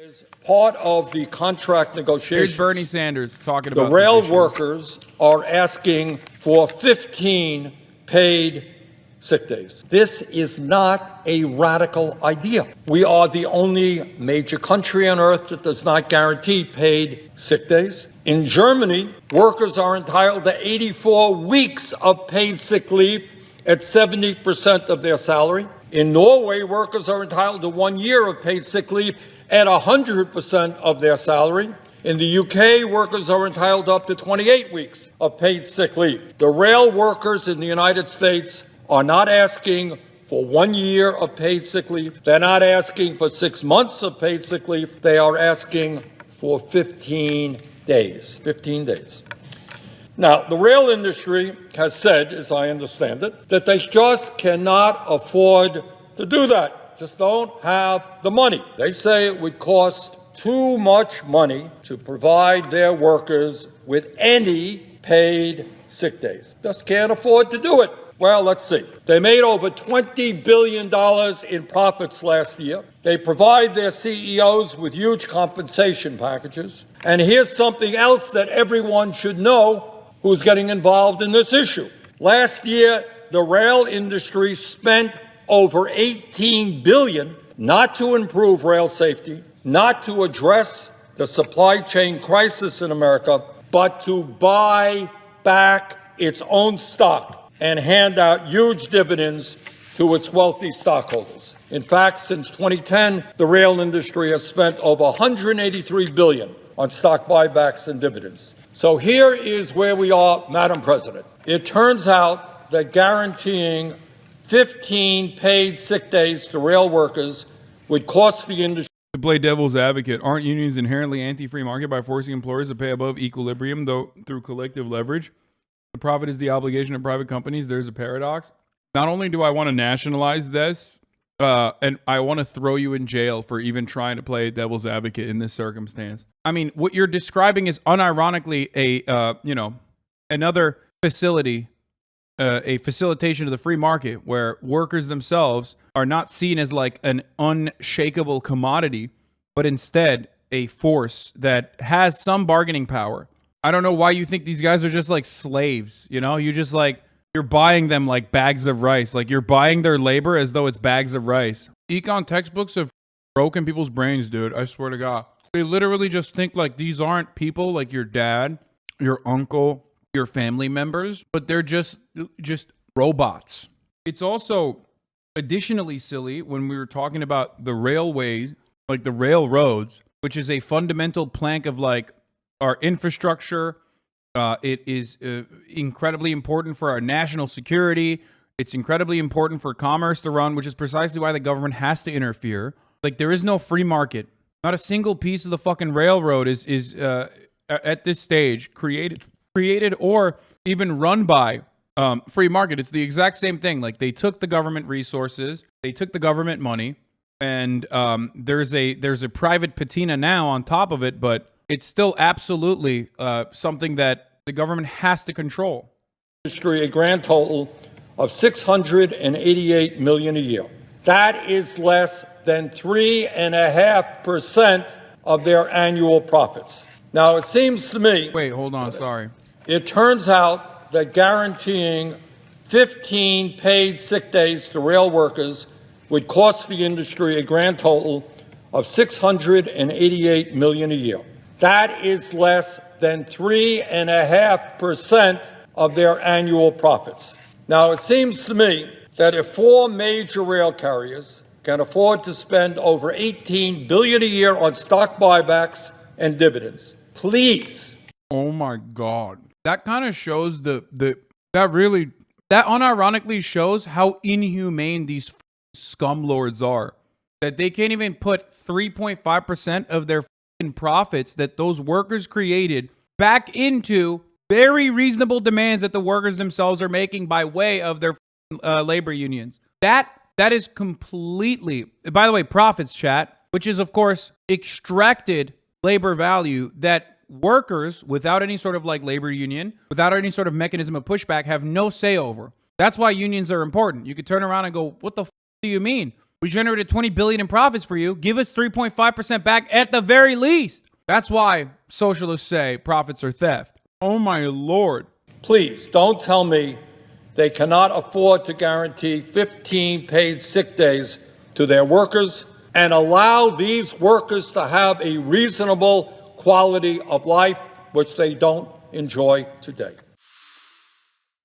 As part of the contract negotiations, here's Bernie Sanders talking the about rail workers are asking for 15 paid sick days. This is not a radical idea. We are the only major country on earth that does not guarantee paid sick days. In Germany, workers are entitled to 84 weeks of paid sick leave at 70% of their salary. In Norway, workers are entitled to 1 year of paid sick leave at 100% of their salary. In the UK, workers are entitled to up to 28 weeks of paid sick leave. The rail workers in the United States are not asking for 1 year of paid sick leave. They're not asking for 6 months of paid sick leave. They are asking for 15 days. 15 days. Now, the rail industry has said, as I understand it, that they just cannot afford to do that. Just don't have the money. They say it would cost too much money to provide their workers with any paid sick days. Just can't afford to do it. Well, let's see. They made over $20 billion in profits last year. They provide their CEOs with huge compensation packages. And here's something else that everyone should know who's getting involved in this issue. Last year, the rail industry spent over $18 billion not to improve rail safety, not to address the supply chain crisis in America, but to buy back its own stock and hand out huge dividends to its wealthy stockholders. In fact, since 2010, the rail industry has spent over $183 billion on stock buybacks and dividends. So here is where we are, Madam President. It turns out that guaranteeing 15 paid sick days to rail workers would cost the industry. To play devil's advocate, aren't unions inherently anti-free market by forcing employers to pay above equilibrium, though through collective leverage? The profit is the obligation of private companies. There's a paradox. Not only do I want to nationalize this, and I want to throw you in jail for even trying to play devil's advocate in this circumstance. I mean, what you're describing is unironically another facility, a facilitation of the free market where workers themselves are not seen as like an unshakable commodity, but instead a force that has some bargaining power. I don't know why you think these guys are just like slaves, you know? You're buying them like bags of rice. Like you're buying their labor as though it's bags of rice. Econ textbooks have broken people's brains, dude. I swear to God. They literally just think like these aren't people like your dad, your uncle, your family members, but they're just robots. It's also additionally silly when we were talking about the railways, like the railroads, which is a fundamental plank of like our infrastructure. It is incredibly important for our national security. It's incredibly important for commerce to run, which is precisely why the government has to interfere. Like there is no free market. Not a single piece of the fucking railroad is at this stage created or even run by free market. It's the exact same thing. Like they took the government resources, they took the government money, and there's a private patina now on top of it, but it's still absolutely something that the government has to control. Industry, a grand total of $688 million a year. That is less than 3.5% of their annual profits. Now, it seems to me... Wait, hold on, sorry. It turns out that guaranteeing 15 paid sick days to rail workers would cost the industry a grand total of $688 million a year. That is less than 3.5% of their annual profits. Now, it seems to me that if 4 major rail carriers can afford to spend over $18 billion a year on stock buybacks and dividends, please. Oh my God. That kind of shows that unironically shows how inhumane these scumlords are. That they can't even put 3.5% of their profits that those workers created back into very reasonable demands that the workers themselves are making by way of their labor unions. That is completely, by the way, profits, chat, which is of course extracted labor value that workers without any sort of like labor union, without any sort of mechanism of pushback have no say over. That's why unions are important. You could turn around and go, what the do you mean? We generated 20 billion in profits for you. Give us 3.5% back at the very least. That's why socialists say profits are theft. Oh my Lord. Please don't tell me they cannot afford to guarantee 15 paid sick days to their workers and allow these workers to have a reasonable quality of life, which they don't enjoy today.